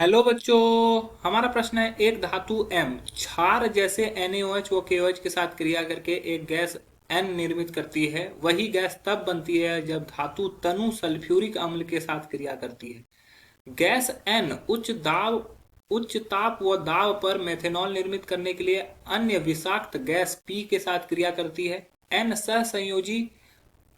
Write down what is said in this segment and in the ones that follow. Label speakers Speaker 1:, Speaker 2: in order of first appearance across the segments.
Speaker 1: Hello बच्चों। हमारा प्रश्न है, एक धातु M क्षार जैसे NaOH व KOH के साथ क्रिया करके एक गैस N निर्मित करती है। वही गैस तब बनती है जब धातु तनु सल्फ्यूरिक अम्ल के साथ क्रिया करती है। गैस N उच्च ताप व दाब पर मेथेनॉल निर्मित करने के लिए अन्य विषाक्त गैस P के साथ क्रिया करती है। N सहसंयोजी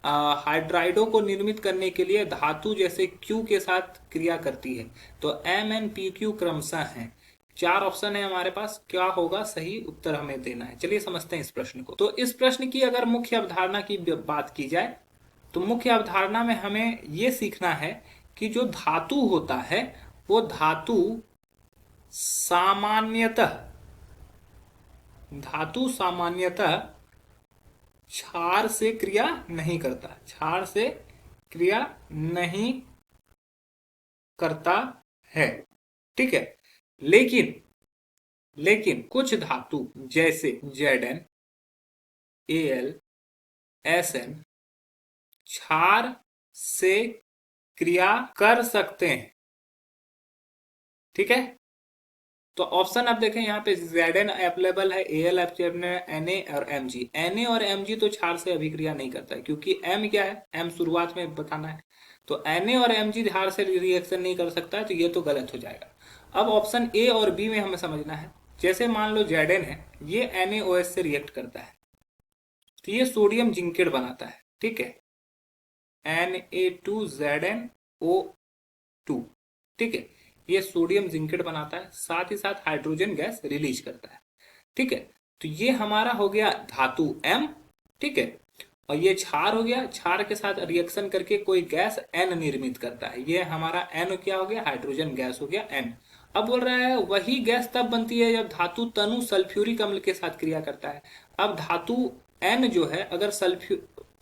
Speaker 1: हाइड्राइडों को निर्मित करने के लिए धातु जैसे Q के साथ क्रिया करती है। तो MnPQ क्रमशः हैं। चार ऑप्शन है हमारे पास, क्या होगा सही उत्तर हमें देना है। चलिए समझते हैं इस प्रश्न को। तो इस प्रश्न की अगर मुख्य अवधारणा की बात की जाए तो मुख्य अवधारणा में हमें यह सीखना है कि जो धातु होता है वो सामान्यतः धातु सामान्यतः क्षार से क्रिया नहीं करता, क्षार से क्रिया नहीं करता है। ठीक है। लेकिन लेकिन कुछ धातु जैसे Zn, Al, Sn क्षार से क्रिया कर सकते हैं। ठीक है। तो ऑप्शन आप देखें, यहाँ पे Zn अवेलेबल है, Al अवेलेबल है, Na और Mg। Na और Mg तो क्षार से अभिक्रिया नहीं करता है, क्योंकि M क्या है, M शुरुआत में बताना है। तो Na और Mg क्षार से रिएक्शन नहीं कर सकता है, तो ये तो गलत हो जाएगा। अब ऑप्शन ए और बी में हमें समझना है। जैसे मान लो Zn है, ये NaOH से रिएक्ट करता है तो ये सोडियम जिंकेट बनाता है। ठीक है, Na2ZnO2। ठीक है, ये सोडियम जिंकेट बनाता है, साथ ही साथ हाइड्रोजन गैस रिलीज करता है। ठीक है, तो ये हमारा हो गया धातु M। ठीक है, और ये क्षार हो गया, क्षार के साथ रिएक्शन करके कोई गैस N निर्मित करता है। ये हमारा N क्या हो गया, हाइड्रोजन गैस हो गया N। अब बोल रहा है वही गैस तब बनती है जब धातु तनु सल्फ्यूरिक अम्ल के साथ क्रिया करता है। अब धातु N जो है, अगर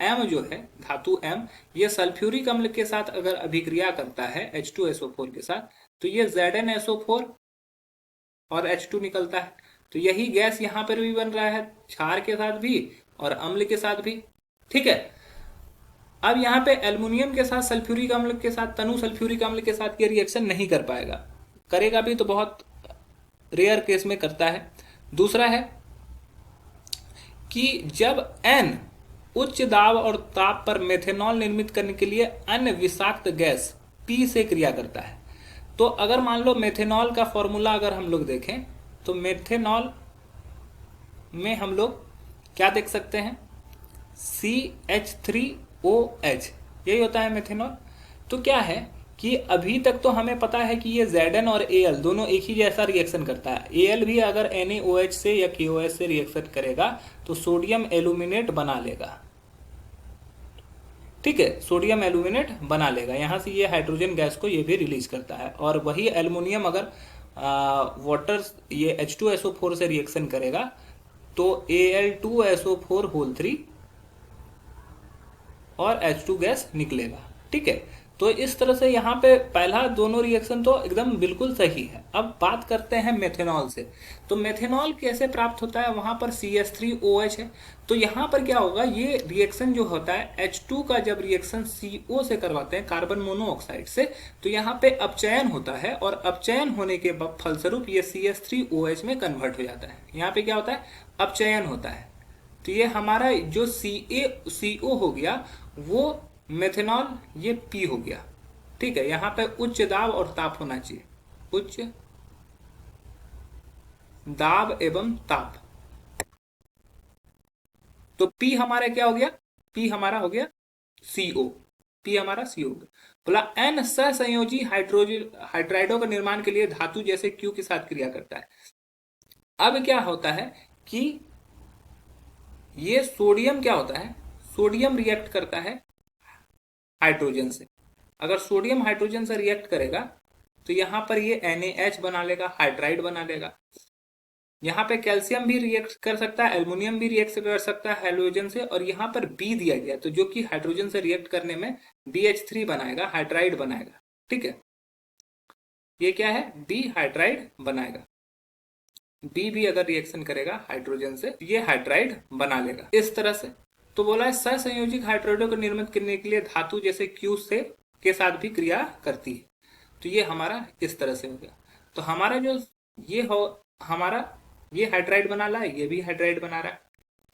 Speaker 1: M जो है, धातु M ये सल्फ्यूरिक अम्ल के साथ अगर अभिक्रिया करता है H2SO4 के साथ, तो ये ZnSO4 और H2 निकलता है। तो यही गैस यहां पर भी बन रहा है, क्षार के साथ भी और अम्ल के साथ भी। ठीक है। अब यहाँ पे एल्युमिनियम के साथ सल्फ्यूरिक अम्ल के साथ, तनु सल्फ्यूरिक अम्ल के साथ ये रिएक्शन नहीं कर पाएगा, करेगा भी तो बहुत रेयर केस में करता है। दूसरा है कि जब N उच्च दाब और ताप पर मेथेनॉल निर्मित करने के लिए अन्य विषाक्त गैस P से क्रिया करता है। तो अगर मान लो मेथेनॉल का फॉर्मूला अगर हम लोग देखें तो मेथेनॉल में हम लोग क्या देख सकते हैं, CH3OH, यही होता है मेथेनॉल। तो क्या है कि अभी तक तो हमें पता है कि ये Zn और Al दोनों एक ही जैसा रिएक्शन करता है। Al भी अगर NaOH से या KOH से रिएक्शन करेगा तो सोडियम एल्यूमिनेट बना लेगा। ठीक है, सोडियम एल्यूमिनेट बना लेगा, यहां से ये हाइड्रोजन गैस को ये भी रिलीज करता है। और वही एल्युमिनियम अगर वाटर ये H2SO4 से रिएक्शन करेगा तो Al2SO4 और H2 गैस निकलेगा। ठीक है, तो इस तरह से यहाँ पे पहला दोनों रिएक्शन तो एकदम बिल्कुल सही है। अब बात करते हैं मेथेनॉल से। तो मेथेनॉल कैसे प्राप्त होता है, वहां पर CH3OH है। तो यहाँ पर क्या होगा, ये रिएक्शन जो होता है H2 का जब रिएक्शन CO से करवाते हैं, कार्बन मोनोऑक्साइड से, तो यहाँ पे अपचयन होता है और अपचयन होने के फलस्वरूप ये CH3OH में कन्वर्ट हो जाता है। यहाँ पे क्या होता है, अपचयन होता है। तो ये हमारा जो CO हो गया वो मेथेनॉल, ये P हो गया। ठीक है, यहां पे उच्च दाब और ताप होना चाहिए, उच्च दाब एवं ताप। तो P हमारा क्या हो गया, P हमारा हो गया CO, P हमारा CO हो गया। बोला N सहसंयोजी हाइड्राइडों का निर्माण के लिए धातु जैसे Q के साथ क्रिया करता है। अब क्या होता है कि ये सोडियम क्या होता है, सोडियम रिएक्ट करता है हाइड्रोजन से। अगर सोडियम हाइड्रोजन से रिएक्ट करेगा तो यहां पर ये NaH बना लेगा, हाइड्राइड बना लेगा। यहाँ पे कैल्शियम भी रिएक्ट कर सकता है, एल्युमिनियम भी रिएक्ट कर सकता है हाइड्रोजन से, और यहाँ पर B दिया गया तो जो कि हाइड्रोजन से रिएक्ट करने में BH3 बनाएगा, हाइड्राइड बनाएगा। ठीक है, ये क्या है, B हाइड्राइड बनाएगा। B भी अगर रिएक्शन करेगा हाइड्रोजन से ये हाइड्राइड बना लेगा इस तरह से। तो बोला है सहसंयोजिक हाइड्राइडों को निर्मित करने के लिए धातु जैसे Q से के साथ भी क्रिया करती है। तो ये हमारा इस तरह से हो गया। तो हमारा जो ये हो हमारा ये हाइड्राइड बना रहा है, ये भी हाइड्राइड बना रहा है,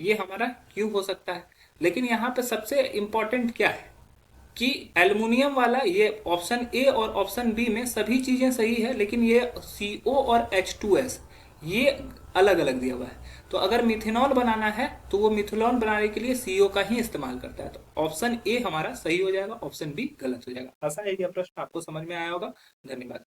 Speaker 1: ये हमारा क्यूब हो सकता है। लेकिन यहाँ पे सबसे इंपॉर्टेंट क्या है कि एल्युमिनियम वाला, ये ऑप्शन ए और ऑप्शन बी में सभी चीजें सही है, लेकिन ये CO और H2S ये अलग अलग दिया हुआ है। तो अगर मिथेनॉल बनाना है तो वो मिथेनॉल बनाने के लिए CO का ही इस्तेमाल करता है। तो ऑप्शन ए हमारा सही हो जाएगा, ऑप्शन बी गलत हो जाएगा। आशा है ये प्रश्न आपको समझ में आया होगा। धन्यवाद।